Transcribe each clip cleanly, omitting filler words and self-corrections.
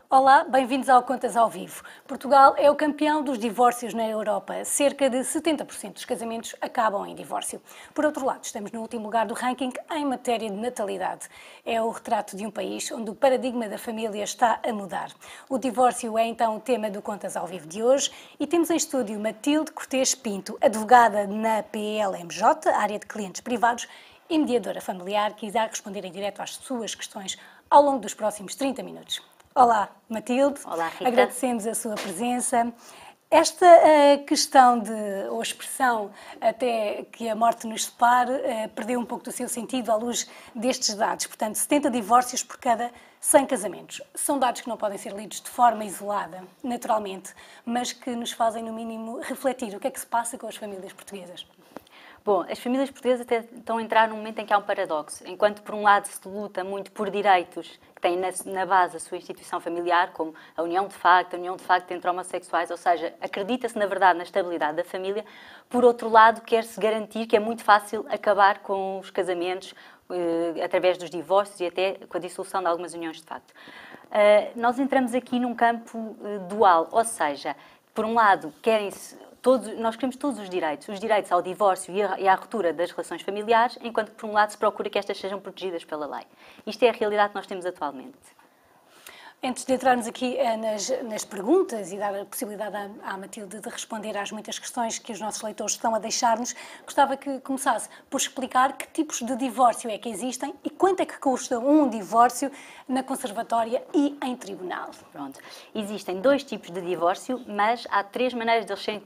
Olá, bem-vindos ao Contas ao Vivo. Portugal é o campeão dos divórcios na Europa. Cerca de 70% dos casamentos acabam em divórcio. Por outro lado, estamos no último lugar do ranking em matéria de natalidade. É o retrato de um país onde o paradigma da família está a mudar. O divórcio é então o tema do Contas ao Vivo de hoje e temos em estúdio Matilde Cortês Pinto, advogada na PLMJ, área de clientes privados, e mediadora familiar, que irá responder em direto às suas questões ao longo dos próximos 30 minutos. Olá, Matilde. Olá, Rita. Agradecemos a sua presença. Esta questão ou expressão até que a morte nos separe perdeu um pouco do seu sentido à luz destes dados. Portanto, 70 divórcios por cada 100 casamentos. São dados que não podem ser lidos de forma isolada, naturalmente, mas que nos fazem, no mínimo, refletir o que é que se passa com as famílias portuguesas. Bom, as famílias portuguesas até estão a entrar num momento em que há um paradoxo. Enquanto, por um lado, se luta muito por direitos que têm na base a sua instituição familiar, como a união de facto entre homossexuais, ou seja, acredita-se, na verdade, na estabilidade da família, por outro lado, quer-se garantir que é muito fácil acabar com os casamentos através dos divórcios e até com a dissolução de algumas uniões de facto. Nós entramos aqui num campo dual, ou seja, por um lado, nós queremos todos os direitos ao divórcio e à ruptura das relações familiares, enquanto que, por um lado, se procura que estas sejam protegidas pela lei. Isto é a realidade que nós temos atualmente. Antes de entrarmos aqui nas perguntas e dar a possibilidade à Matilde de responder às muitas questões que os nossos leitores estão a deixar-nos, gostava que começasse por explicar que tipos de divórcio é que existem e quanto é que custa um divórcio na conservatória e em tribunal. Pronto. Existem 2 tipos de divórcio, mas há 3 maneiras de eles serem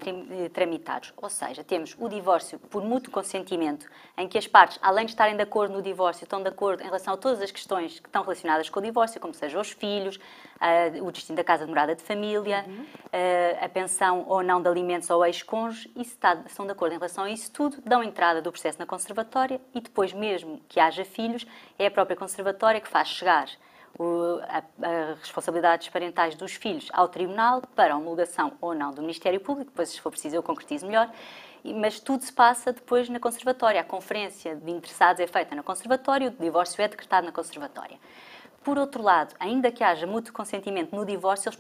tramitados. Ou seja, temos o divórcio por mútuo consentimento, em que as partes, além de estarem de acordo no divórcio, estão de acordo em relação a todas as questões que estão relacionadas com o divórcio, como sejam os filhos, o destino da casa de morada de família, a pensão ou não de alimentos ao ex-cônjuge, e se estão de acordo em relação a isso tudo, dão entrada do processo na conservatória e depois, mesmo que haja filhos, é a própria conservatória que faz chegar as responsabilidades parentais dos filhos ao tribunal para a homologação ou não do Ministério Público. Depois, se for preciso, eu concretizo melhor. Mas tudo se passa depois na conservatória. A conferência de interessados é feita na conservatória, o divórcio é decretado na conservatória. Por outro lado, ainda que haja mútuo consentimento no divórcio,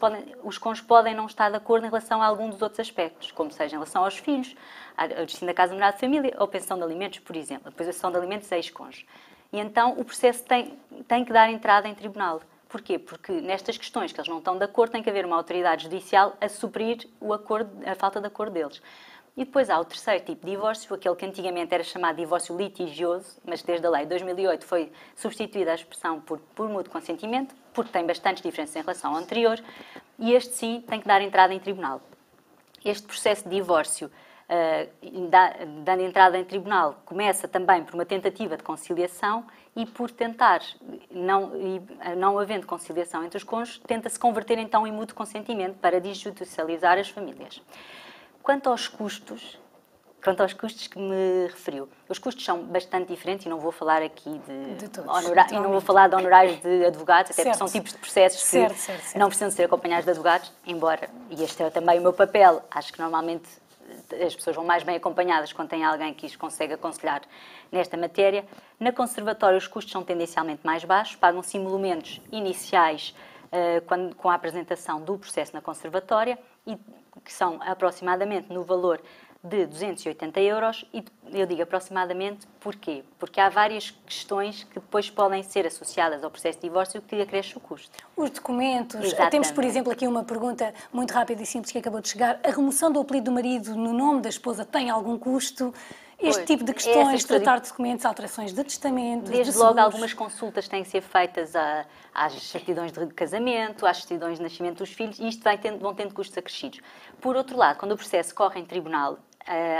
os cônjuges podem não estar de acordo em relação a algum dos outros aspectos, como seja em relação aos filhos, ao destino da casa de morada de família ou pensão de alimentos, por exemplo. A pensão de alimentos é ex-cônjuge. E então o processo tem que dar entrada em tribunal. Porquê? Porque nestas questões que eles não estão de acordo, tem que haver uma autoridade judicial a suprir a falta de acordo deles. E depois há o terceiro tipo de divórcio, aquele que antigamente era chamado divórcio litigioso, mas desde a lei de 2008 foi substituída a expressão por mútuo consentimento, porque tem bastantes diferenças em relação ao anterior, e este sim tem que dar entrada em tribunal. Este processo de divórcio, dando entrada em tribunal, começa também por uma tentativa de conciliação e por tentar, não havendo conciliação entre os cônjuges, tenta-se converter então em mútuo consentimento para desjudicializar as famílias. Quanto aos custos que me referiu, os custos são bastante diferentes e não vou falar aqui de não vou falar de honorários de advogados, até porque são tipos de processos que não precisam ser acompanhados de advogados, embora, e este é também o meu papel, acho que normalmente as pessoas vão mais bem acompanhadas quando tem alguém que os consegue aconselhar nesta matéria. Na conservatória os custos são tendencialmente mais baixos, pagam-se emolumentos iniciais com a apresentação do processo na conservatória, e que são aproximadamente no valor de 280 euros, e eu digo aproximadamente porquê? Porque há várias questões que depois podem ser associadas ao processo de divórcio que acresce o custo. Os documentos. Exatamente. Temos, por exemplo, aqui uma pergunta muito rápida e simples que acabou de chegar. A remoção do apelido do marido no nome da esposa tem algum custo? Este tipo de questões, tratar de documentos, alterações de testamento, desde logo algumas consultas têm que ser feitas às certidões de casamento, às certidões de nascimento dos filhos, e isto vão tendo custos acrescidos. Por outro lado, quando o processo corre em tribunal,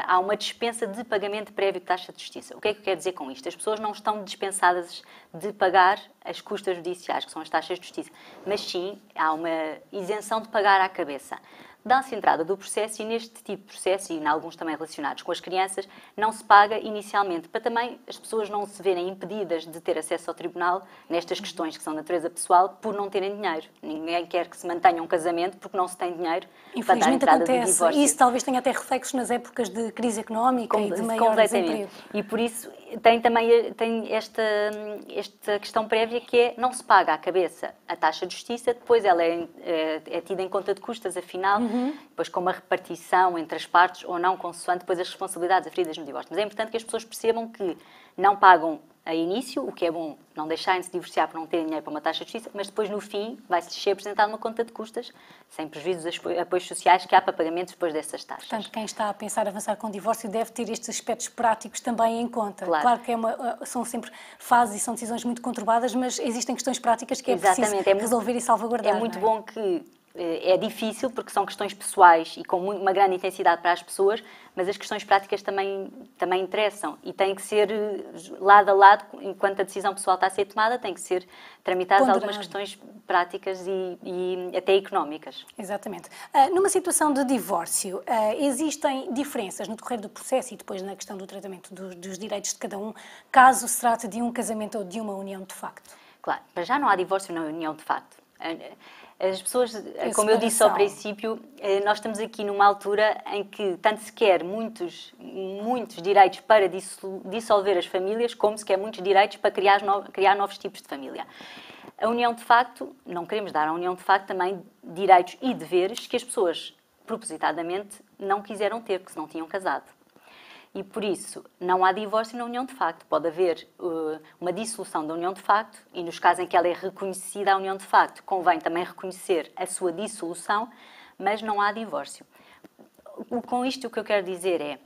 há uma dispensa de pagamento prévio de taxa de justiça. O que é que eu quero dizer com isto? As pessoas não estão dispensadas de pagar as custas judiciais, que são as taxas de justiça, mas sim há uma isenção de pagar à cabeça. dá-se entrada do processo e neste tipo de processo, e em alguns também relacionados com as crianças, não se paga inicialmente, para também as pessoas não se verem impedidas de ter acesso ao tribunal nestas questões que são de natureza pessoal por não terem dinheiro. Ninguém quer que se mantenha um casamento porque não se tem dinheiro para dar Infelizmente entrada do acontece. divórcio. Isso talvez tenha até reflexos nas épocas de crise económica e de maior desemprego. E por isso tem também esta questão prévia que é não se paga à cabeça a taxa de justiça, depois ela é tida em conta de custas, afinal, depois com uma repartição entre as partes ou não, consoante depois as responsabilidades aferidas no divórcio. Mas é importante que as pessoas percebam que não pagam a início, o que é bom não deixarem-se divorciar por não terem dinheiro para uma taxa de justiça, mas depois no fim vai-se ser apresentada uma conta de custas, sem prejuízo dos apoios sociais que há para pagamentos depois dessas taxas. Portanto, quem está a pensar avançar com o divórcio deve ter estes aspectos práticos também em conta. Claro que são sempre fases e são decisões muito conturbadas, mas existem questões práticas que é preciso resolver e salvaguardar. É muito bom que é difícil, porque são questões pessoais e com uma grande intensidade para as pessoas, mas as questões práticas também interessam e têm que ser lado a lado, enquanto a decisão pessoal está a ser tomada, têm que ser tramitadas algumas questões práticas e até económicas. Exatamente. Numa situação de divórcio, existem diferenças no decorrer do processo e depois na questão do tratamento dos direitos de cada um, caso se trate de um casamento ou de uma união de facto? Claro, mas já não há divórcio na união de facto. As pessoas, como eu disse ao princípio, nós estamos aqui numa altura em que tanto se quer muitos direitos para dissolver as famílias, como se quer muitos direitos para criar novos tipos de família. A união de facto, não queremos dar à união de facto também direitos e deveres que as pessoas, propositadamente, não quiseram ter, porque se não tinham casado. E, por isso, não há divórcio na união de facto. Pode haver uma dissolução da união de facto e, nos casos em que ela é reconhecida a união de facto, convém também reconhecer a sua dissolução, mas não há divórcio. Com isto, o que eu quero dizer é,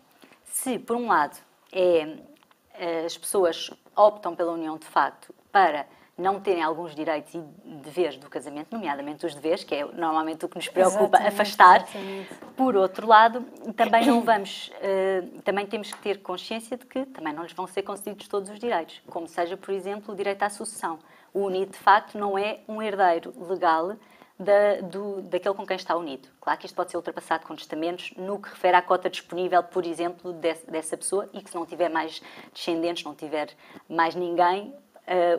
se, por um lado, as pessoas optam pela união de facto para não terem alguns direitos e deveres do casamento, nomeadamente os deveres, que é normalmente o que nos preocupa afastar. Exatamente. Por outro lado, também também temos que ter consciência de que também não lhes vão ser concedidos todos os direitos, como seja, por exemplo, o direito à sucessão. O unido, de facto, não é um herdeiro legal daquele com quem está unido. Claro que isto pode ser ultrapassado com testamentos no que refere à cota disponível, por exemplo, dessa pessoa e que se não tiver mais descendentes, não tiver mais ninguém,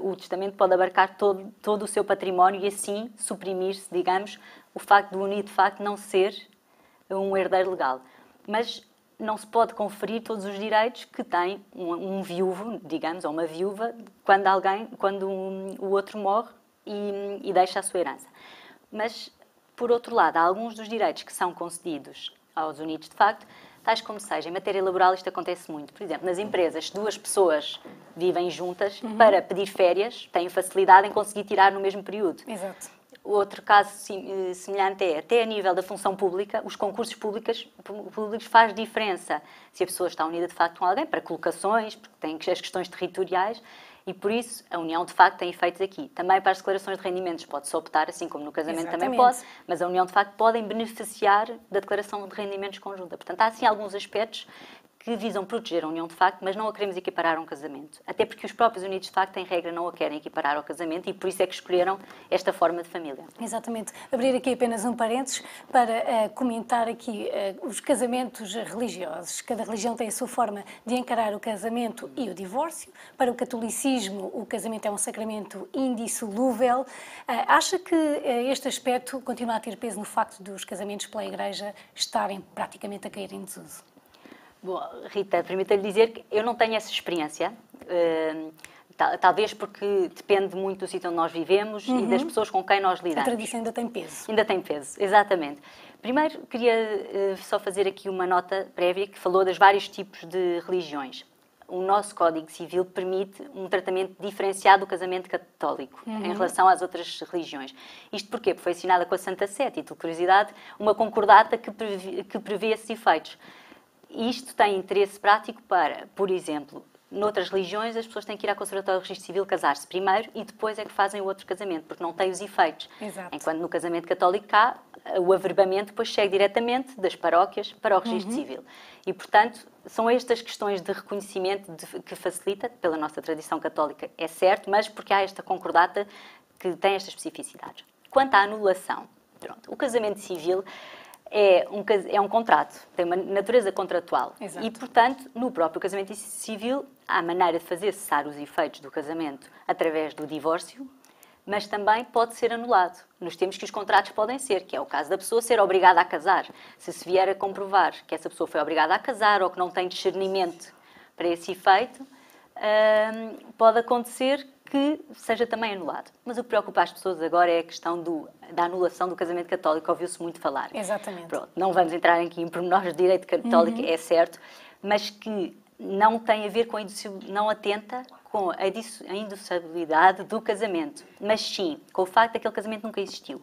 o testamento pode abarcar todo o seu património e assim suprimir-se, digamos, o facto do unido de facto não ser um herdeiro legal. Mas não se pode conferir todos os direitos que tem um viúvo, digamos, ou uma viúva, quando o outro morre e deixa a sua herança. Mas, por outro lado, há alguns dos direitos que são concedidos aos unidos de facto, tais como seja, em matéria laboral isto acontece muito. Por exemplo, nas empresas, duas pessoas vivem juntas, para pedir férias, têm facilidade em conseguir tirar no mesmo período. Exato. Outro caso semelhante é, até a nível da função pública, os concursos públicos faz diferença se a pessoa está unida de facto com alguém, para colocações, porque tem as questões territoriais, e por isso a união de facto tem efeitos aqui. Também para as declarações de rendimentos pode-se optar, assim como no casamento também pode, mas a união de facto podem beneficiar da declaração de rendimentos conjunta. Portanto, há assim alguns aspectos que visam proteger a união de facto, mas não a queremos equiparar a um casamento. Até porque os próprios unidos de facto, em regra, não a querem equiparar ao casamento e por isso é que escolheram esta forma de família. Exatamente. Abrir aqui apenas um parênteses para comentar aqui os casamentos religiosos. Cada religião tem a sua forma de encarar o casamento e o divórcio. Para o catolicismo, o casamento é um sacramento indissolúvel. Acha que este aspecto continua a ter peso no facto dos casamentos pela Igreja estarem praticamente a cair em desuso? Bom, Rita, permita-lhe dizer que eu não tenho essa experiência, talvez porque depende muito do sítio onde nós vivemos e das pessoas com quem nós lidamos. A tradição ainda tem peso. Ainda tem peso, exatamente. Primeiro, queria só fazer aqui uma nota prévia que falou dos vários tipos de religiões. O nosso Código Civil permite um tratamento diferenciado do casamento católico em relação às outras religiões. Isto porquê? Porque foi assinada com a Santa Sé, título de curiosidade, uma concordata que prevê esses efeitos. Isto tem interesse prático para, por exemplo, noutras religiões as pessoas têm que ir à Conservatória do Registro Civil casar-se primeiro e depois é que fazem o outro casamento, porque não tem os efeitos. Exato. Enquanto no casamento católico cá, o averbamento depois chega diretamente das paróquias para o Registro Civil. E, portanto, são estas questões de reconhecimento que facilita, pela nossa tradição católica, é certo, mas porque há esta concordata que tem estas especificidades. Quanto à anulação, pronto, o casamento civil é um contrato, tem uma natureza contratual. Exato. E, portanto, no próprio casamento civil, há maneira de fazer cessar os efeitos do casamento através do divórcio, mas também pode ser anulado, nos termos que os contratos podem ser, que é o caso da pessoa ser obrigada a casar. Se vier a comprovar que essa pessoa foi obrigada a casar ou que não tem discernimento para esse efeito, pode acontecer que seja também anulado. Mas o que preocupa as pessoas agora é a questão da anulação do casamento católico, ouviu-se muito falar. Exatamente. Pronto, não vamos entrar aqui em pormenores de direito católico, é certo, mas que não tem a ver com não atenta com a indissolubilidade do casamento, mas sim com o facto de que aquele casamento nunca existiu.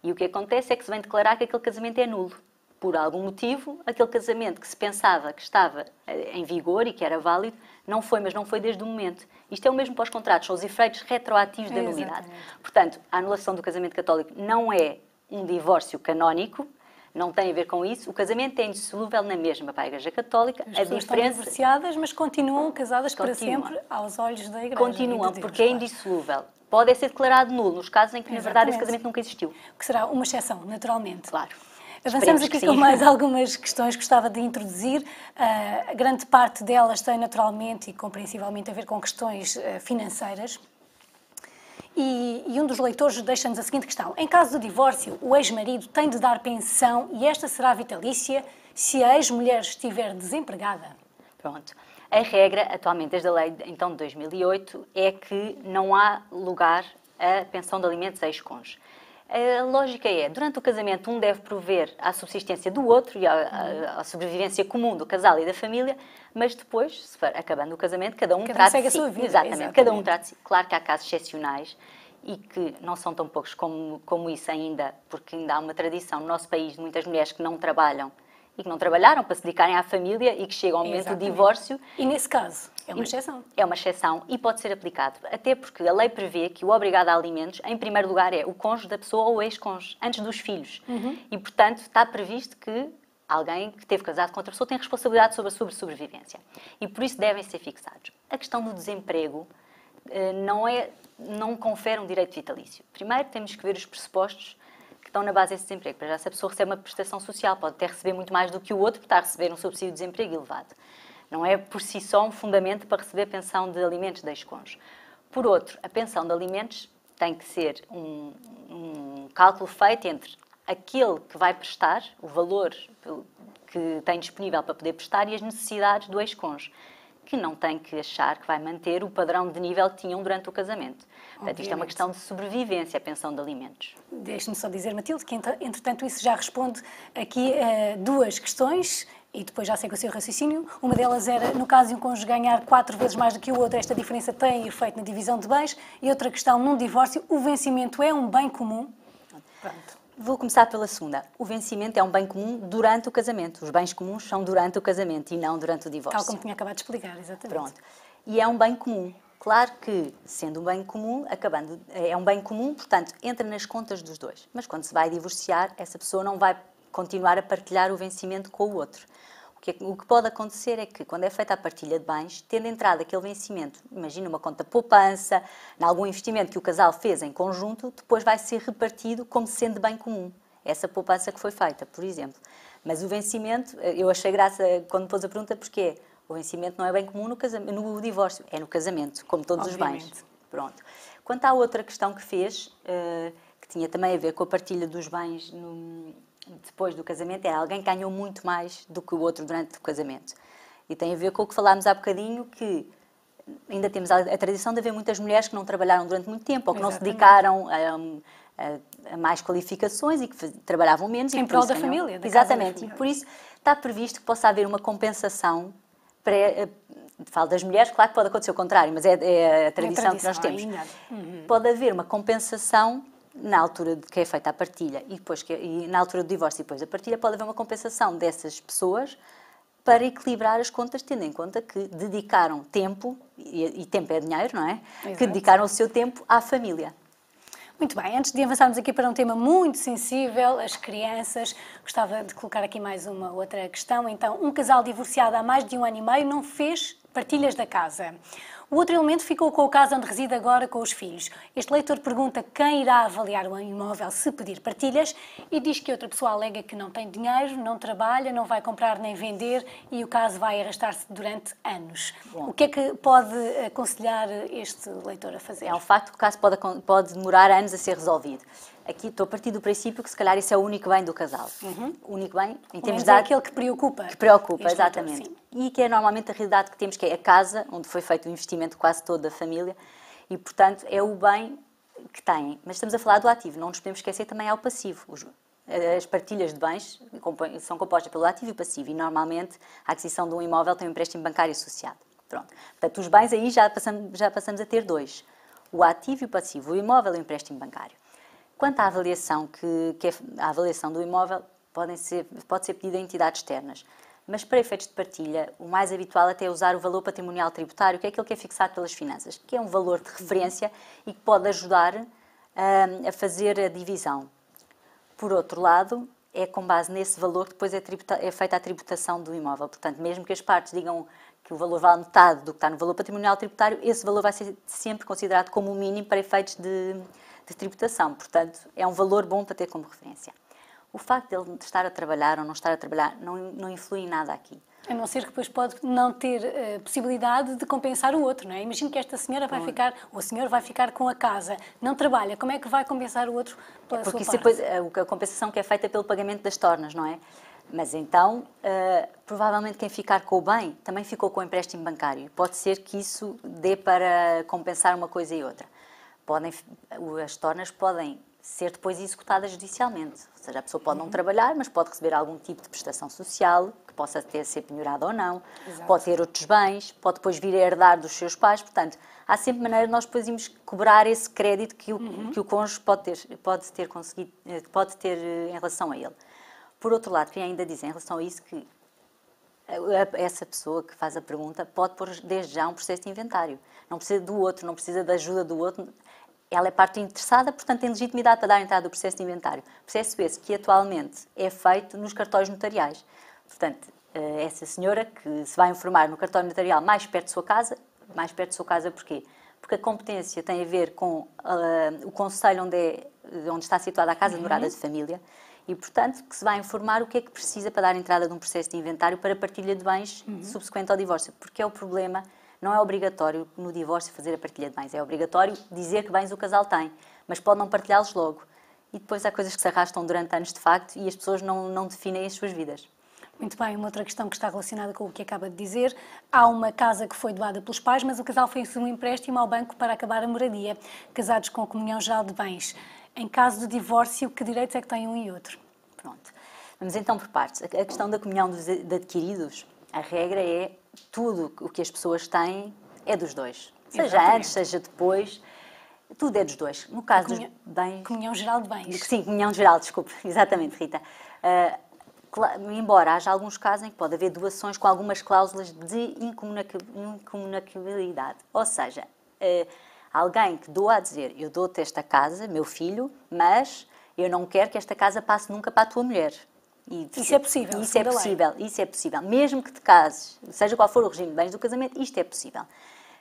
E o que acontece é que se vem declarar que aquele casamento é nulo. Por algum motivo, aquele casamento que se pensava que estava em vigor e que era válido, não foi, mas não foi desde o momento. Isto é o mesmo para os contratos, são os efeitos retroativos da nulidade. Portanto, a anulação do casamento católico não é um divórcio canónico, não tem a ver com isso. O casamento é indissolúvel na mesma para a Igreja Católica. As pessoas estão divorciadas, mas continuam casadas para sempre aos olhos da Igreja. Continuam, porque é indissolúvel. Pode ser declarado nulo nos casos em que, na verdade, esse casamento nunca existiu. Que será uma exceção, naturalmente. Claro. Avançamos aqui com mais algumas questões que gostava de introduzir. A grande parte delas tem naturalmente e compreensivelmente a ver com questões financeiras. E um dos leitores deixa-nos a seguinte questão. Em caso de divórcio, o ex-marido tem de dar pensão e esta será vitalícia se a ex-mulher estiver desempregada? Pronto. A regra, atualmente, desde a lei então, de 2008, é que não há lugar a pensão de alimentos ex-cônjuge. A lógica é, durante o casamento, um deve prover à subsistência do outro e à sobrevivência comum do casal e da família, mas depois, se for acabando o casamento, cada um trata de si. A sua vida. Exatamente, cada um trata de si. Claro que há casos excepcionais e que não são tão poucos como isso ainda, porque ainda há uma tradição no nosso país de muitas mulheres que não trabalham e que não trabalharam para se dedicarem à família e que chegam ao momento do divórcio. E nesse caso, é uma exceção. É uma exceção e pode ser aplicado, até porque a lei prevê que o obrigado a alimentos, em primeiro lugar, é o cônjuge da pessoa ou o ex-cônjuge, antes dos filhos. E, portanto, está previsto que alguém que esteve casado com outra pessoa tem responsabilidade sobre a sua sobrevivência. E, por isso, devem ser fixados. A questão do desemprego não confere um direito vitalício. Primeiro, temos que ver os pressupostos que estão na base desse desemprego. Para já, se a pessoa recebe uma prestação social, pode até receber muito mais do que o outro, porque está a receber um subsídio de desemprego elevado. Não é por si só um fundamento para receber pensão de alimentos de ex-cônjuge. Por outro, a pensão de alimentos tem que ser um cálculo feito entre aquele que vai prestar, o valor que tem disponível para poder prestar e as necessidades do ex-cônjuge, que não tem que achar que vai manter o padrão de nível que tinham durante o casamento. Portanto, isto é uma questão de sobrevivência, a pensão de alimentos. Deixe-me só dizer, Matilde, que entretanto isso já responde aqui duas questões e depois já segue o seu raciocínio. Uma delas era, no caso de um cônjuge ganhar 4 vezes mais do que o outro, esta diferença tem efeito na divisão de bens. E outra questão, num divórcio, o vencimento é um bem comum? Pronto. Vou começar pela segunda. O vencimento é um bem comum durante o casamento. Os bens comuns são durante o casamento e não durante o divórcio. Tal como tinha acabado de explicar, exatamente. Pronto. E é um bem comum. Claro que, sendo um bem comum, é um bem comum, portanto, entra nas contas dos dois. Mas quando se vai divorciar, essa pessoa não vai continuar a partilhar o vencimento com o outro. O que pode acontecer é que, quando é feita a partilha de bens, tendo entrado aquele vencimento, imagina uma conta poupança, em algum investimento que o casal fez em conjunto, depois vai ser repartido como sendo bem comum. Essa poupança que foi feita, por exemplo. Mas o vencimento, eu achei graça quando pôs a pergunta, porque o vencimento não é bem comum no divórcio, é no casamento, como todos Obviamente. os bens. Pronto. Quanto à outra questão que fez, que tinha também a ver com a partilha dos bens depois do casamento, é alguém que ganhou muito mais do que o outro durante o casamento. E tem a ver com o que falámos há bocadinho, que ainda temos a tradição de haver muitas mulheres que não trabalharam durante muito tempo, ou que não se dedicaram a mais qualificações e que trabalhavam menos. Em prol da família. Exatamente. E por isso está previsto que possa haver uma compensação. Falo das mulheres, claro que pode acontecer o contrário, mas é a tradição que nós temos. Pode haver uma compensação na altura de que é feita a partilha e na altura do divórcio e depois da partilha, pode haver uma compensação dessas pessoas para equilibrar as contas, tendo em conta que dedicaram tempo, e tempo é dinheiro, não é? Exato. Que dedicaram o seu tempo à família. Muito bem, antes de avançarmos aqui para um tema muito sensível, as crianças, gostava de colocar aqui mais uma outra questão. Então, um casal divorciado há mais de 1 ano e meio não fez partilhas da casa. O outro elemento ficou com a casa onde reside agora com os filhos. Este leitor pergunta quem irá avaliar o imóvel se pedir partilhas e diz que outra pessoa alega que não tem dinheiro, não trabalha, não vai comprar nem vender e o caso vai arrastar-se durante anos. Bom. O que é que pode aconselhar este leitor a fazer? É um facto que o caso pode demorar anos a ser resolvido. Aqui estou a partir do princípio que se calhar isso é o único bem do casal. O único bem, em termos de é aquele que preocupa. Que preocupa, este exatamente. leitor, E que é normalmente a realidade que temos, que é a casa, onde foi feito o investimento quase todo da família, e, portanto, é o bem que têm. Mas estamos a falar do ativo, não nos podemos esquecer também ao passivo. As partilhas de bens são compostas pelo ativo e o passivo, e normalmente a aquisição de um imóvel tem um empréstimo bancário associado. Pronto. Portanto, os bens aí já passamos a ter dois. O ativo e o passivo, o imóvel e o empréstimo bancário. Quanto à avaliação, a avaliação do imóvel pode ser pedida a entidades externas, mas para efeitos de partilha, o mais habitual até é usar o valor patrimonial tributário, que é aquele que é fixado pelas finanças, que é um valor de referência e que pode ajudar a fazer a divisão. Por outro lado, é com base nesse valor que depois é feita a tributação do imóvel. Portanto, mesmo que as partes digam que o valor vale metade do que está no valor patrimonial tributário, esse valor vai ser sempre considerado como o mínimo para efeitos de tributação. Portanto, é um valor bom para ter como referência. O facto de ele estar a trabalhar ou não estar a trabalhar não influi em nada aqui. A não ser que depois pode não ter possibilidade de compensar o outro, não é? Imagino que esta senhora vai ficar, ou o senhor vai ficar com a casa, não trabalha, como é que vai compensar o outro pela sua parte? Porque isso depois, a compensação que é feita pelo pagamento das tornas, não é? Mas então, provavelmente quem ficar com o bem também ficou com o empréstimo bancário. Pode ser que isso dê para compensar uma coisa e outra. As tornas podem ser depois executadas judicialmente. Ou seja, a pessoa pode não trabalhar, mas pode receber algum tipo de prestação social, que possa ser penhorada ou não. Exato. Pode ter outros bens, pode depois vir a herdar dos seus pais. Portanto, há sempre maneira de nós depois irmos cobrar esse crédito que o cônjuge pode ter em relação a ele. Por outro lado, quem ainda diz em relação a isso que essa pessoa que faz a pergunta pode pôr desde já um processo de inventário. Não precisa do outro, não precisa da ajuda do outro. Ela é parte interessada, portanto tem legitimidade para dar entrada do processo de inventário. Processo esse que atualmente é feito nos cartórios notariais. Portanto, essa senhora que se vai informar no cartório notarial mais perto de sua casa porquê? Porque a competência tem a ver com o concelho onde está situada a casa de morada de família e, portanto, que se vai informar o que é que precisa para dar entrada de um processo de inventário para partilha de bens subsequente ao divórcio. Porque é o problema. Não é obrigatório no divórcio fazer a partilha de bens. É obrigatório dizer que bens o casal tem, mas pode não partilhá-los logo. E depois há coisas que se arrastam durante anos de facto e as pessoas não definem as suas vidas. Muito bem, uma outra questão que está relacionada com o que acaba de dizer. Há uma casa que foi doada pelos pais, mas o casal fez um empréstimo ao banco para acabar a moradia, casados com comunhão geral de bens. Em caso de divórcio, que direitos é que têm um e outro? Pronto. Vamos então por partes. A questão da comunhão de adquiridos, a regra é tudo o que as pessoas têm é dos dois. Seja Exatamente. Antes, seja depois, tudo é dos dois. No caso dos bens... Comunhão geral de bens. Sim, comunhão geral, desculpe. Exatamente, Rita. Embora haja alguns casos em que pode haver doações com algumas cláusulas de incomunicabilidade. Ou seja, alguém que doa a dizer, eu dou-te esta casa, meu filho, mas eu não quero que esta casa passe nunca para a tua mulher. Isso é possível. Isso é possível. Mesmo que te cases, seja qual for o regime de bens do casamento, isto é possível.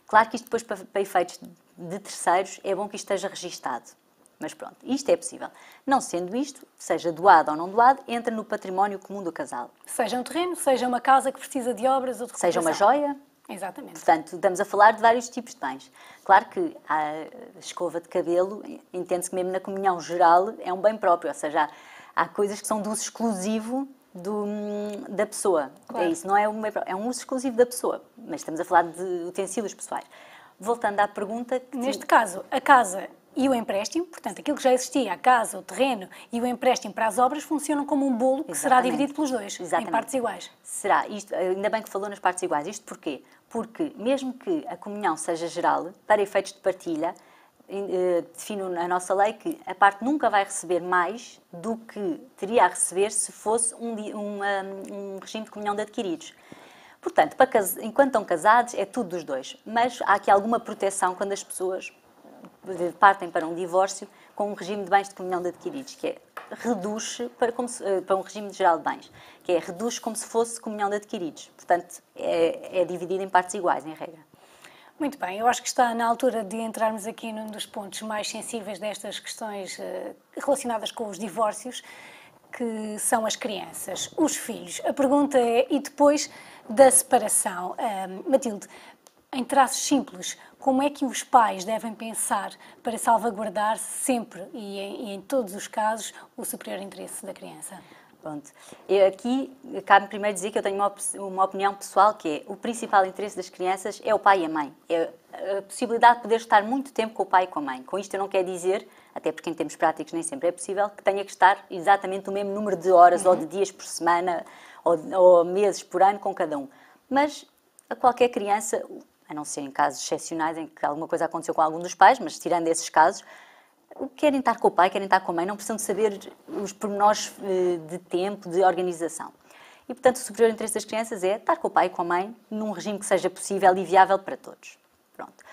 Claro que isto depois, para efeitos de terceiros, é bom que isto esteja registado. Mas pronto, isto é possível. Não sendo isto, seja doado ou não doado, entra no património comum do casal. Seja um terreno, seja uma casa que precisa de obras ou de recuperação. Seja uma joia. Exatamente. Portanto, estamos a falar de vários tipos de bens. Claro que a escova de cabelo, entende-se que mesmo na comunhão geral, é um bem próprio, ou seja, há coisas que são de uso exclusivo da pessoa. Claro. É isso, não é um uso exclusivo da pessoa, mas estamos a falar de utensílios pessoais. Voltando à pergunta... Neste caso, a casa e o empréstimo, portanto, aquilo que já existia, a casa, o terreno e o empréstimo para as obras, funcionam como um bolo que será dividido pelos dois, em partes iguais. Será. Isto, ainda bem que falou nas partes iguais. Isto porquê? Porque, mesmo que a comunhão seja geral, para efeitos de partilha, define a nossa lei que a parte nunca vai receber mais do que teria a receber se fosse um regime de comunhão de adquiridos. Portanto, enquanto estão casados, é tudo dos dois. Mas há aqui alguma proteção quando as pessoas partem para um divórcio com um regime de bens de comunhão de adquiridos, que é reduz para um regime geral de bens, que é reduz como se fosse comunhão de adquiridos. Portanto, é dividido em partes iguais, em regra. Muito bem, eu acho que está na altura de entrarmos aqui num dos pontos mais sensíveis destas questões relacionadas com os divórcios, que são as crianças, os filhos. A pergunta é, e depois da separação? Matilde, em traços simples, como é que os pais devem pensar para salvaguardar sempre e em todos os casos o superior interesse da criança? Pronto. Aqui, cabe-me primeiro dizer que eu tenho uma opinião pessoal, que é o principal interesse das crianças é o pai e a mãe. É a possibilidade de poder estar muito tempo com o pai e com a mãe. Com isto eu não quero dizer, até porque em termos práticos nem sempre é possível, que tenha que estar exatamente o mesmo número de horas ou de dias por semana ou meses por ano com cada um. Mas a qualquer criança, a não ser em casos excepcionais em que alguma coisa aconteceu com algum dos pais, mas tirando esses casos, querem estar com o pai, querem estar com a mãe, não precisam de saber os pormenores de tempo, de organização. E, portanto, o superior interesse das crianças é estar com o pai e com a mãe num regime que seja possível e viável para todos. Pronto.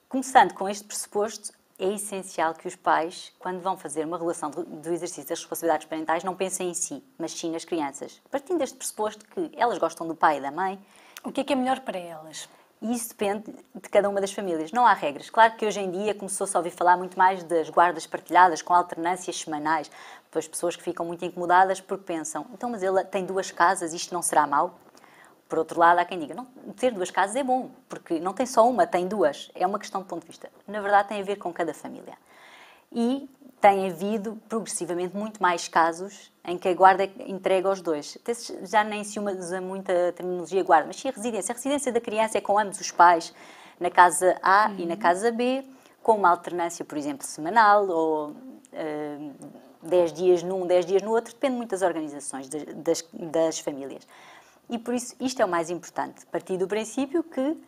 Começando com este pressuposto, é essencial que os pais, quando vão fazer uma relação do exercício das responsabilidades parentais, não pensem em si, mas sim nas crianças. Partindo deste pressuposto que elas gostam do pai e da mãe. O que é melhor para elas? E isso depende de cada uma das famílias. Não há regras. Claro que hoje em dia começou-se a ouvir falar muito mais das guardas partilhadas, com alternâncias semanais. Depois pessoas que ficam muito incomodadas porque pensam, então, mas ele tem 2 casas, isto não será mau? Por outro lado, há quem diga, não, ter 2 casas é bom, porque não tem só uma, tem 2. É uma questão de ponto de vista. Na verdade, tem a ver com cada família. E tem havido, progressivamente, muito mais casos em que a guarda é entregue aos 2. Até já nem se usa muito a terminologia guarda, mas sim a residência. A residência da criança é com ambos os pais, na casa A e na casa B, com uma alternância, por exemplo, semanal, ou 10 dias num, 10 dias no outro, depende muito das organizações, das famílias. E por isso, isto é o mais importante, partir do princípio que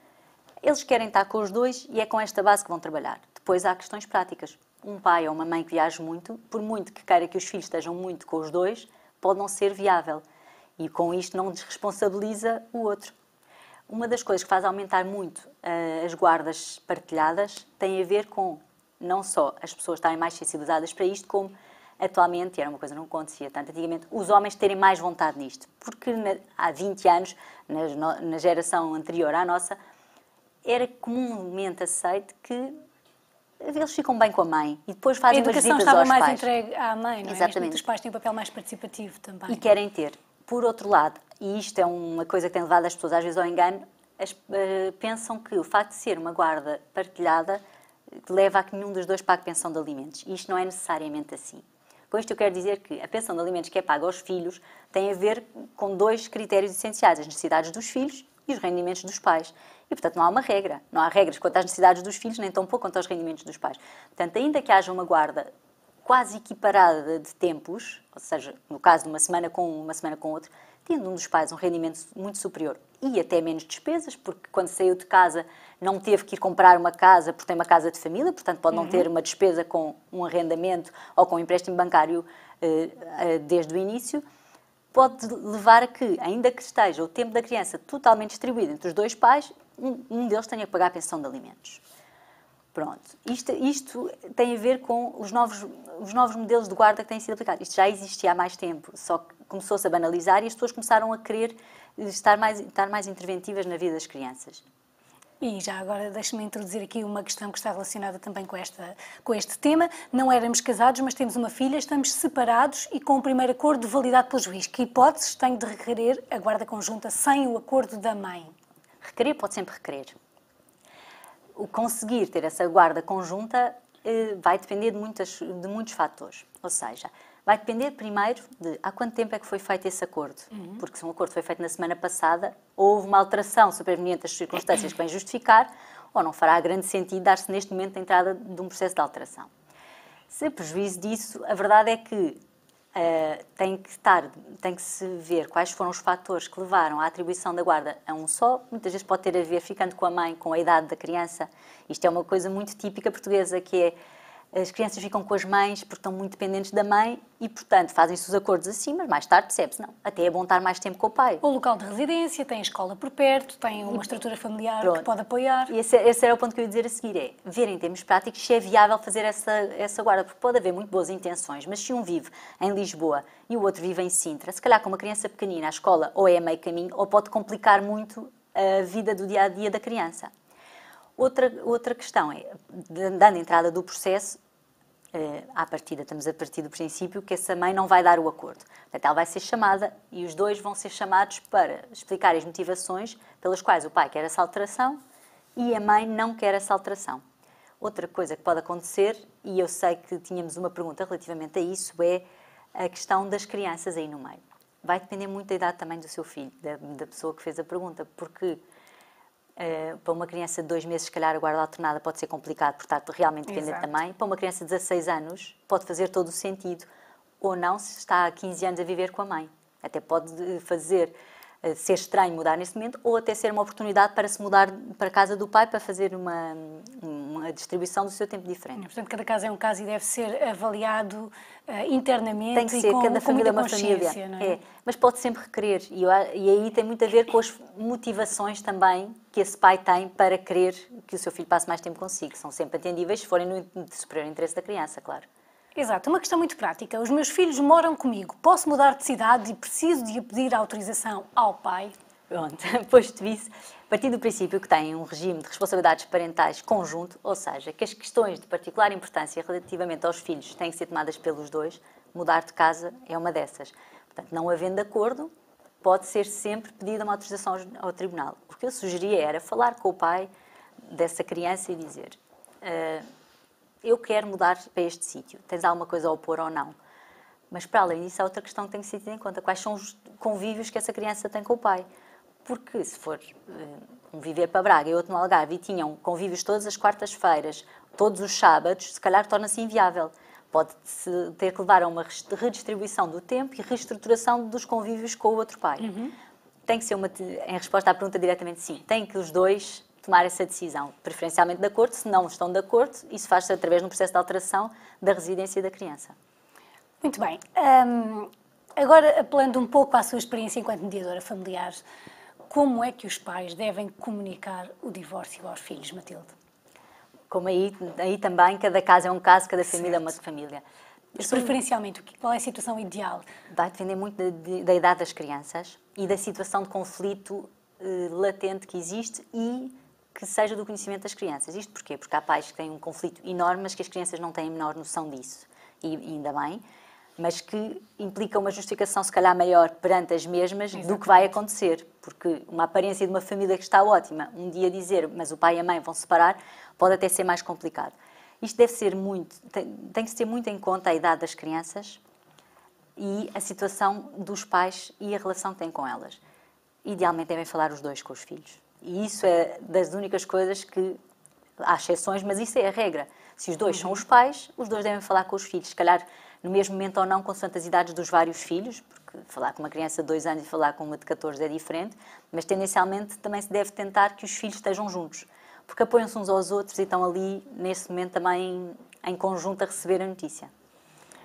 eles querem estar com os 2 e é com esta base que vão trabalhar. Depois há questões práticas. Um pai ou uma mãe que viaje muito, por muito que queira que os filhos estejam muito com os 2, pode não ser viável. E com isto não desresponsabiliza o outro. Uma das coisas que faz aumentar muito as guardas partilhadas tem a ver com não só as pessoas estarem mais sensibilizadas para isto, como atualmente, e era uma coisa que não acontecia tanto antigamente, os homens terem mais vontade nisto. Porque há 20 anos, na geração anterior à nossa, era comumente aceito que eles ficam bem com a mãe e depois fazem umas visitas aos pais. A educação estava mais entregue à mãe, não é? Exatamente. Os pais têm um papel mais participativo também. E querem ter. Por outro lado, e isto é uma coisa que tem levado as pessoas às vezes ao engano, pensam que o facto de ser uma guarda partilhada leva a que nenhum dos 2 pague pensão de alimentos. E isto não é necessariamente assim. Com isto eu quero dizer que a pensão de alimentos que é paga aos filhos tem a ver com 2 critérios essenciais, as necessidades dos filhos e os rendimentos dos pais. E, portanto, não há uma regra. Não há regras quanto às necessidades dos filhos, nem tão pouco quanto aos rendimentos dos pais. Portanto, ainda que haja uma guarda quase equiparada de tempos, ou seja, no caso de uma semana com um, uma semana com outro, tendo um dos pais um rendimento muito superior e até menos despesas, porque quando saiu de casa não teve que ir comprar uma casa porque tem uma casa de família, portanto pode não ter uma despesa com um arrendamento ou com um empréstimo bancário desde o início, pode levar a que, ainda que esteja o tempo da criança totalmente distribuído entre os 2 pais, um deles tenha que pagar a pensão de alimentos. Pronto. Isto tem a ver com os novos modelos de guarda que têm sido aplicados. Isto já existia há mais tempo, só que começou-se a banalizar e as pessoas começaram a querer estar mais interventivas na vida das crianças. E já agora deixe-me introduzir aqui uma questão que está relacionada também com este tema. Não éramos casados, mas temos uma filha, estamos separados e com o primeiro acordo validado pelo juiz. Que hipóteses tenho de requerer a guarda conjunta sem o acordo da mãe? Requerer pode sempre requerer. O conseguir ter essa guarda conjunta vai depender de muitos fatores. Ou seja, vai depender primeiro de há quanto tempo é que foi feito esse acordo. Porque se um acordo foi feito na semana passada, houve uma alteração superveniente das circunstâncias que vem justificar, ou não fará grande sentido dar-se neste momento a entrada de um processo de alteração. Se a prejuízo disso, a verdade é que tem que se ver quais foram os fatores que levaram à atribuição da guarda a um só. Muitas vezes pode ter a ver ficando com a mãe, com a idade da criança. Isto é uma coisa muito típica portuguesa, que é as crianças ficam com as mães porque estão muito dependentes da mãe e, portanto, fazem-se os acordos assim, mas mais tarde percebe-se, não, até é bom estar mais tempo com o pai. O local de residência, tem a escola por perto, tem uma estrutura familiar que pode apoiar. E esse era o ponto que eu ia dizer a seguir, é ver em termos práticos se é viável fazer essa guarda, porque pode haver muito boas intenções, mas se um vive em Lisboa e o outro vive em Sintra, se calhar com uma criança pequenina, a escola ou é a meio caminho, ou pode complicar muito a vida do dia-a-dia da criança. Outra questão é, dando entrada do processo, à partida, estamos a partir do princípio que essa mãe não vai dar o acordo. Portanto, ela vai ser chamada e os dois vão ser chamados para explicar as motivações pelas quais o pai quer essa alteração e a mãe não quer essa alteração. Outra coisa que pode acontecer, e eu sei que tínhamos uma pergunta relativamente a isso, é a questão das crianças aí no meio. Vai depender muito da idade também do seu filho, da pessoa que fez a pergunta, porque para uma criança de 2 meses, se calhar, a guarda alternada pode ser complicado, portanto, realmente dependente da mãe. Para uma criança de 16 anos, pode fazer todo o sentido. Ou não, se está há 15 anos a viver com a mãe. Até pode ser estranho mudar nesse momento, ou até ser uma oportunidade para se mudar para a casa do pai, para fazer uma distribuição do seu tempo diferente. Portanto, cada caso é um caso e deve ser avaliado internamente. Tem que ser, cada família é uma família. Não é? Mas pode sempre requerer, e aí tem muito a ver com as motivações também que esse pai tem para querer que o seu filho passe mais tempo consigo. São sempre atendíveis se forem no superior interesse da criança, claro. Exato, uma questão muito prática. Os meus filhos moram comigo, posso mudar de cidade e preciso de pedir autorização ao pai? Pronto, posto isso, a partir do princípio que têm um regime de responsabilidades parentais conjunto, ou seja, que as questões de particular importância relativamente aos filhos têm que ser tomadas pelos dois, mudar de casa é uma dessas. Portanto, não havendo acordo, pode ser sempre pedida uma autorização ao tribunal. O que eu sugeria era falar com o pai dessa criança e dizer: eu quero mudar para este sítio, tens alguma coisa a opor ou não? Mas, para além disso, há outra questão que tem que ser tida em conta: quais são os convívios que essa criança tem com o pai? Porque se for um viver para Braga e outro no Algarve e tinham convívios todas as quartas-feiras, todos os sábados, se calhar torna-se inviável. Pode-se ter que levar a uma redistribuição do tempo e reestruturação dos convívios com o outro pai. Tem que ser em resposta à pergunta diretamente, sim, tem que os dois tomar essa decisão, preferencialmente de acordo. Se não estão de acordo, isso faz-se através de um processo de alteração da residência da criança. Muito bem. Agora, apelando um pouco à sua experiência enquanto mediadora familiar, como é que os pais devem comunicar o divórcio aos filhos, Matilde? Como aí também, cada caso é um caso, cada família é uma família. Mas, preferencialmente, qual é a situação ideal? Vai depender muito da idade das crianças e da situação de conflito latente que existe e que seja do conhecimento das crianças. Isto porquê? Porque há pais que têm um conflito enorme, mas que as crianças não têm a menor noção disso. E ainda bem, mas que implica uma justificação, se calhar, maior perante as mesmas do que vai acontecer. Porque uma aparência de uma família que está ótima, um dia dizer, mas o pai e a mãe vão se separar, pode até ser mais complicado. Isto deve ser tem que se ter muito em conta a idade das crianças e a situação dos pais e a relação que têm com elas. Idealmente devem falar os dois com os filhos. E isso é das únicas coisas que há exceções, mas isso é a regra. Se os dois são os pais, os dois devem falar com os filhos. Se calhar, no mesmo momento ou não, consoante as idades dos vários filhos, porque falar com uma criança de 2 anos e falar com uma de 14 é diferente, mas tendencialmente também se deve tentar que os filhos estejam juntos, porque apoiam-se uns aos outros e estão ali, nesse momento, também em conjunto a receber a notícia.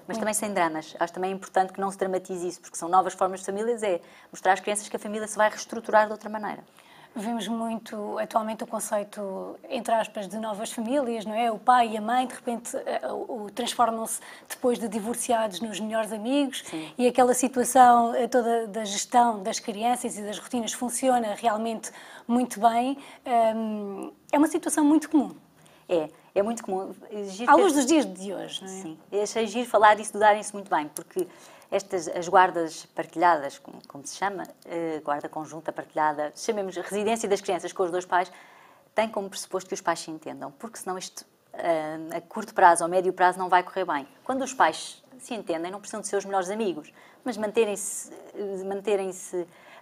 Mas também sem dramas. Acho também importante que não se dramatize isso, porque são novas formas de famílias, é mostrar às crianças que a família se vai reestruturar de outra maneira. Vemos muito, atualmente, o conceito, entre aspas, de novas famílias, não é? O pai e a mãe, de repente, transformam-se, depois de divorciados, nos melhores amigos. Sim. E aquela situação toda da gestão das crianças e das rotinas funciona realmente muito bem. É uma situação muito comum. É muito comum. À luz dos dias de hoje, não é? Sim. Achei giro falar disso, de darem-se muito bem, porque as guardas partilhadas, como se chama, guarda conjunta partilhada, chamemos residência das crianças com os dois pais, tem como pressuposto que os pais se entendam, porque senão isto a curto prazo ou médio prazo não vai correr bem. Quando os pais se entendem, não precisam de ser os melhores amigos, mas manterem-se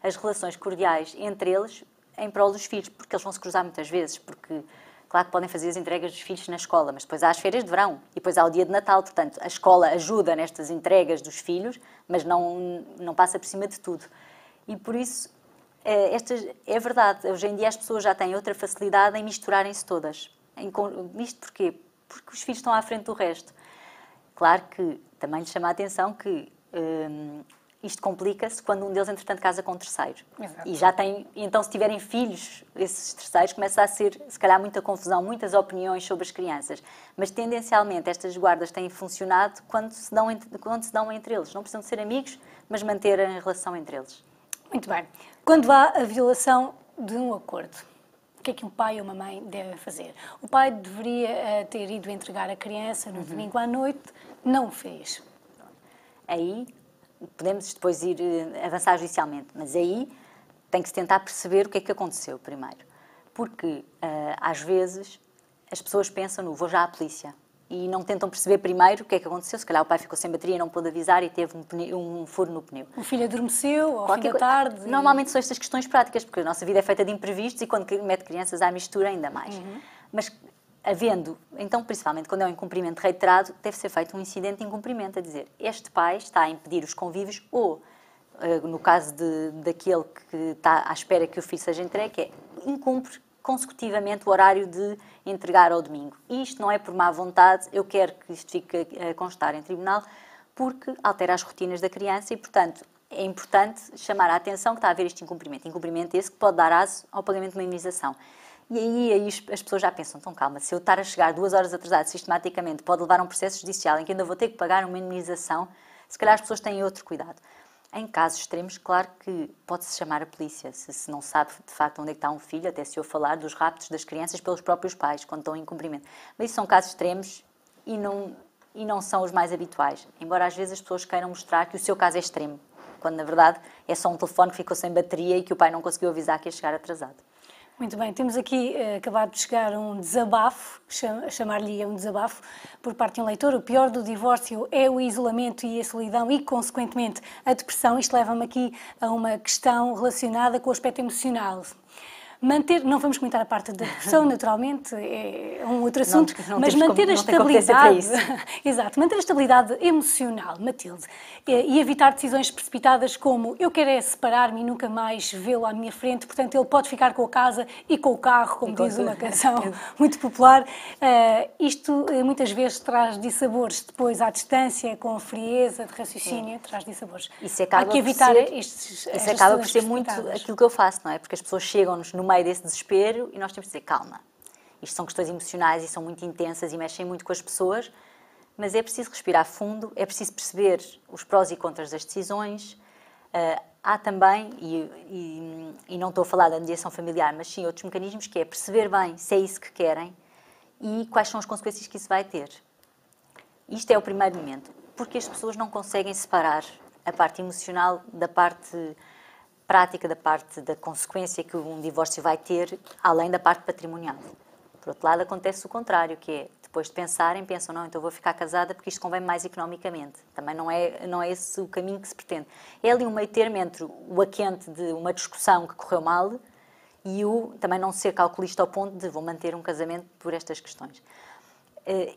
as relações cordiais entre eles em prol dos filhos, porque eles vão se cruzar muitas vezes, porque claro que podem fazer as entregas dos filhos na escola, mas depois há as férias de verão e depois há o dia de Natal. Portanto, a escola ajuda nestas entregas dos filhos, mas não passa por cima de tudo. E por isso, é verdade, hoje em dia as pessoas já têm outra facilidade em misturarem-se todas. Isto porquê? Porque os filhos estão à frente do resto. Claro que também lhes chama a atenção que isto complica-se quando um deles, entretanto, casa com um terceiro. Exato. E já tem, então, se tiverem filhos, esses terceiros, começa a ser, se calhar, muita confusão, muitas opiniões sobre as crianças. Mas, tendencialmente, estas guardas têm funcionado quando se dão entre eles. Não precisam de ser amigos, mas manter a relação entre eles. Muito bem. Quando há a violação de um acordo, O que é que um pai ou uma mãe devem fazer? O pai deveria ter ido entregar a criança no domingo à noite, não o fez. Aí podemos depois ir avançar judicialmente, mas aí tem que se tentar perceber o que é que aconteceu primeiro. Porque, às vezes, as pessoas pensam no vou já à polícia e não tentam perceber primeiro o que é que aconteceu. Se calhar o pai ficou sem bateria, não pôde avisar e teve um furo no pneu. O filho adormeceu ao fim da tarde. Normalmente são estas questões práticas, porque a nossa vida é feita de imprevistos e quando mete crianças à mistura ainda mais. Mas havendo, então principalmente quando é um incumprimento reiterado, deve ser feito um incidente de incumprimento, a dizer, este pai está a impedir os convívios ou, no caso daquele que está à espera que o filho seja entregue, é incumpre consecutivamente o horário de entregar ao domingo. E isto não é por má vontade, eu quero que isto fique a constar em tribunal, porque altera as rotinas da criança e, portanto, é importante chamar a atenção que está a haver este incumprimento. Incumprimento esse que pode dar aso ao pagamento de uma indemnização. E aí as pessoas já pensam, então calma, se eu estar a chegar 2 horas atrasado sistematicamente pode levar a um processo judicial em que ainda vou ter que pagar uma indemnização, se calhar as pessoas têm outro cuidado. Em casos extremos, claro que pode-se chamar a polícia, se não sabe de facto onde é que está um filho, até se eu falar dos raptos das crianças pelos próprios pais, quando estão em cumprimento. Mas isso são casos extremos e não são os mais habituais, embora às vezes as pessoas queiram mostrar que o seu caso é extremo, quando na verdade é só um telefone que ficou sem bateria e que o pai não conseguiu avisar que ia chegar atrasado. Muito bem, temos aqui acabado de chegar um desabafo, chamar-lhe um desabafo, por parte de um leitor. O pior do divórcio é o isolamento e a solidão e, consequentemente, a depressão. Isto leva-me aqui a uma questão relacionada com o aspecto emocional. Não vamos comentar a parte da depressão, naturalmente, é um outro assunto, mas manter a estabilidade, exato, manter a estabilidade emocional, Matilde, e evitar decisões precipitadas como eu quero é separar-me e nunca mais vê-lo à minha frente, portanto ele pode ficar com a casa e com o carro, como diz uma canção muito popular. Isto muitas vezes traz dissabores depois à distância, com a frieza de raciocínio, traz dissabores. Há que evitar estes Isso acaba por ser muito aquilo que eu faço, não é? Porque as pessoas chegam-nos no meio desse desespero e nós temos de dizer, calma, isto são questões emocionais e são muito intensas e mexem muito com as pessoas, mas é preciso respirar fundo, é preciso perceber os prós e contras das decisões. Há também, e não estou a falar da mediação familiar, mas sim outros mecanismos, que é perceber bem se é isso que querem e quais são as consequências que isso vai ter. Isto é o primeiro momento, porque as pessoas não conseguem separar a parte emocional da parte prática, da parte da consequência que um divórcio vai ter, além da parte patrimonial. Por outro lado, acontece o contrário, que é, depois de pensam, não, então vou ficar casada porque isto convém mais economicamente. Também não é esse o caminho que se pretende. É ali um meio termo entre o aquente de uma discussão que correu mal e o também não ser calculista ao ponto de vou manter um casamento por estas questões.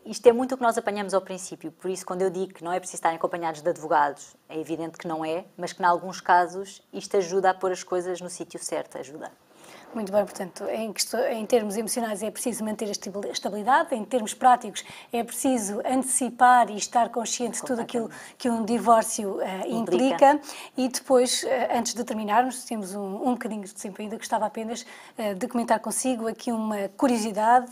Isto é muito o que nós apanhamos ao princípio, por isso quando eu digo que não é preciso estarem acompanhados de advogados, é evidente que não é, mas que em alguns casos isto ajuda a pôr as coisas no sítio certo, ajuda. Muito bem, portanto, em termos emocionais é preciso manter a estabilidade, em termos práticos é preciso antecipar e estar consciente de tudo aquilo que um divórcio implica. E depois, antes de terminarmos, temos um bocadinho de tempo ainda, gostava apenas de comentar consigo aqui uma curiosidade.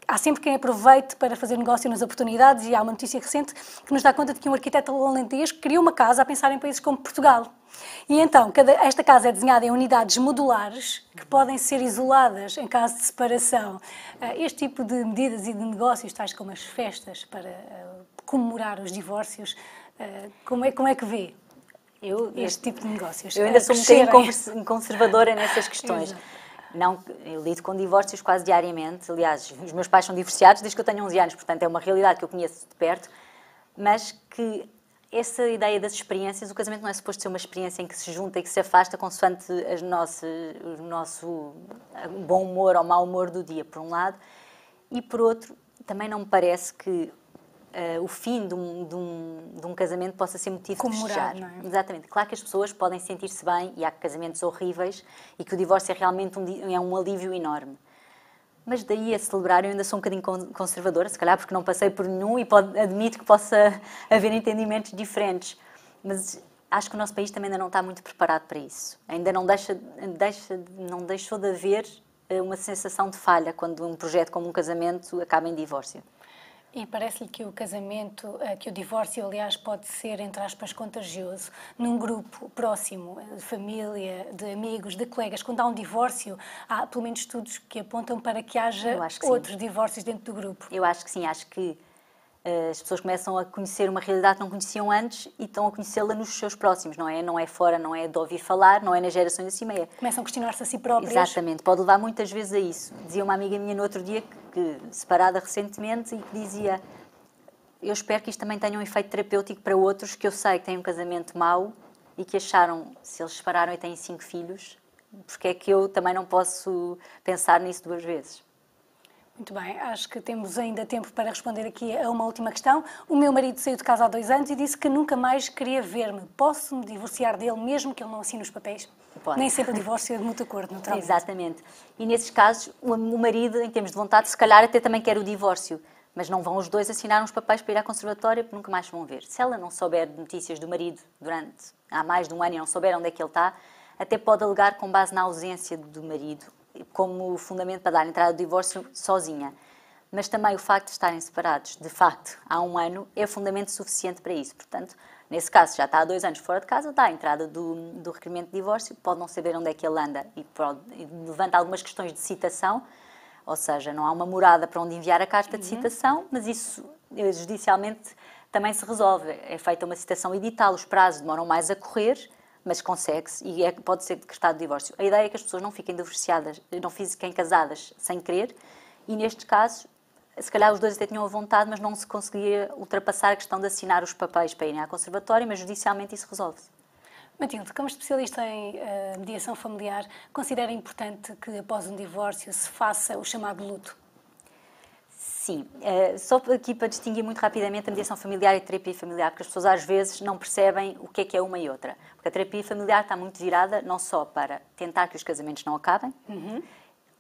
Há sempre quem aproveite para fazer negócio nas oportunidades e há uma notícia recente que nos dá conta de que um arquiteto holandês criou uma casa a pensar em países como Portugal. E então, esta casa é desenhada em unidades modulares que podem ser isoladas em caso de separação. Este tipo de medidas e de negócios, tais como as festas para comemorar os divórcios, como é que vê este tipo de negócios? Eu ainda sou um bocadinho conservadora nessas questões. Não, eu lido com divórcios quase diariamente. Aliás, os meus pais são divorciados desde que eu tenho 11 anos, portanto é uma realidade que eu conheço de perto, mas que essa ideia das experiências, o casamento não é suposto ser uma experiência em que se junta e que se afasta consoante o nosso bom humor ou mau humor do dia, por um lado, e por outro, também não me parece que o fim de um casamento possa ser motivo de festejar. Não é? Exatamente. Claro que as pessoas podem sentir-se bem e há casamentos horríveis e que o divórcio é realmente um alívio enorme. Mas daí a celebrar, eu ainda sou um bocadinho conservadora, se calhar porque não passei por nenhum e admito que possa haver entendimentos diferentes. Mas acho que o nosso país também ainda não está muito preparado para isso. Ainda não deixou de haver uma sensação de falha quando um projeto como um casamento acaba em divórcio. E parece-lhe que o casamento, que o divórcio, aliás, pode ser, entre aspas, contagioso. Num grupo próximo, de família, de amigos, de colegas, quando há um divórcio, há pelo menos estudos que apontam para que haja outros divórcios dentro do grupo. Eu acho que sim, acho que as pessoas começam a conhecer uma realidade que não conheciam antes e estão a conhecê-la nos seus próximos, não é? Não é fora, não é de ouvir falar, não é nas gerações acima, é... Começam a questionar-se a si próprias. Exatamente, pode levar muitas vezes a isso. Dizia uma amiga minha no outro dia, que separada recentemente, e que dizia: eu espero que isto também tenha um efeito terapêutico para outros que eu sei que têm um casamento mau e que acharam, se eles separaram e têm 5 filhos, porque é que eu também não posso pensar nisso 2 vezes? Muito bem, acho que temos ainda tempo para responder aqui a uma última questão. O meu marido saiu de casa há 2 anos e disse que nunca mais queria ver-me. Posso-me divorciar dele mesmo que ele não assine os papéis? Pode. Nem sempre o divórcio é de mútuo acordo, naturalmente. Exatamente. E nesses casos, o marido, em termos de vontade, se calhar até também quer o divórcio, mas não vão os dois assinar uns papéis para ir à conservatória porque nunca mais se vão ver. Se ela não souber de notícias do marido há mais de 1 ano e não souber onde é que ele está, até pode alegar com base na ausência do marido como fundamento para dar entrada do divórcio sozinha. Mas também o facto de estarem separados, de facto, há 1 ano, é fundamento suficiente para isso. Portanto, nesse caso, já está há 2 anos fora de casa, dá a entrada do requerimento de divórcio, pode não saber onde é que ele anda e levanta algumas questões de citação, ou seja, não há uma morada para onde enviar a carta de citação, mas isso judicialmente também se resolve. É feita uma citação edital, os prazos demoram mais a correr, mas consegue-se e pode ser decretado divórcio. A ideia é que as pessoas não fiquem divorciadas, não fiquem casadas sem querer, e nestes casos, se calhar os dois até tinham a vontade, mas não se conseguia ultrapassar a questão de assinar os papéis para irem à conservatória, mas judicialmente isso resolve-se. Matilde, como especialista em mediação familiar, considera importante que após um divórcio se faça o chamado luto? Sim, só aqui para distinguir muito rapidamente a mediação familiar e a terapia familiar, porque as pessoas às vezes não percebem o que é uma e outra. Porque a terapia familiar está muito virada não só para tentar que os casamentos não acabem,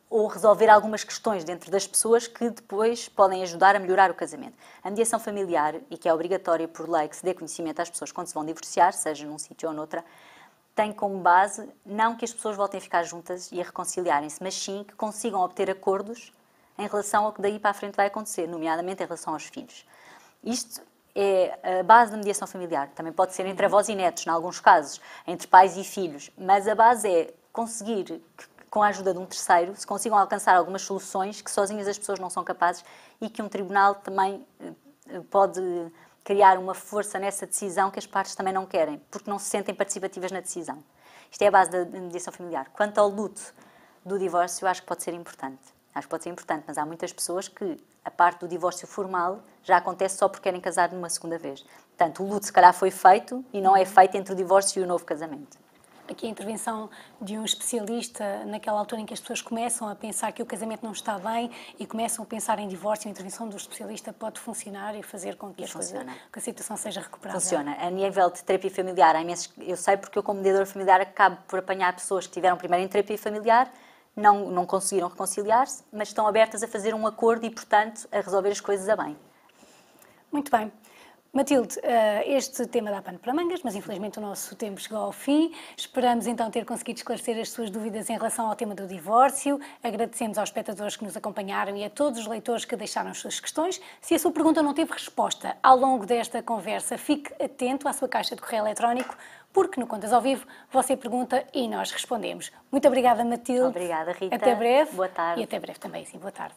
ou resolver algumas questões dentro das pessoas que depois podem ajudar a melhorar o casamento. A mediação familiar, e que é obrigatória por lei que se dê conhecimento às pessoas quando se vão divorciar, seja num sítio ou noutra, tem como base não que as pessoas voltem a ficar juntas e a reconciliarem-se, mas sim que consigam obter acordos em relação ao que daí para a frente vai acontecer, nomeadamente em relação aos filhos. Isto é a base da mediação familiar. Também pode ser entre avós e netos, em alguns casos, entre pais e filhos, mas a base é conseguir que, com a ajuda de um terceiro, se consigam alcançar algumas soluções que sozinhas as pessoas não são capazes e que um tribunal também pode criar uma força nessa decisão que as partes também não querem, porque não se sentem participativas na decisão. Isto é a base da mediação familiar. Quanto ao luto do divórcio, eu acho que pode ser importante. Acho que pode ser importante, mas há muitas pessoas que a parte do divórcio formal já acontece só porque querem casar numa segunda vez. Portanto, o luto se calhar foi feito e não é feito entre o divórcio e o novo casamento. Aqui a intervenção de um especialista, naquela altura em que as pessoas começam a pensar que o casamento não está bem e começam a pensar em divórcio, a intervenção do especialista pode funcionar e fazer com que, que a situação seja recuperada. Funciona. A nível de terapia familiar, eu sei porque eu, como mediadora familiar, acabo por apanhar pessoas que tiveram primeiro em terapia familiar, não conseguiram reconciliar-se, mas estão abertas a fazer um acordo e, portanto, a resolver as coisas a bem. Muito bem. Matilde, este tema dá pano para mangas, mas infelizmente o nosso tempo chegou ao fim. Esperamos então ter conseguido esclarecer as suas dúvidas em relação ao tema do divórcio. Agradecemos aos espectadores que nos acompanharam e a todos os leitores que deixaram as suas questões. Se a sua pergunta não teve resposta ao longo desta conversa, fique atento à sua caixa de correio eletrónico, porque no Contas ao Vivo você pergunta e nós respondemos. Muito obrigada, Matilde. Obrigada, Rita. Até breve. Boa tarde. E até breve também, sim. Boa tarde.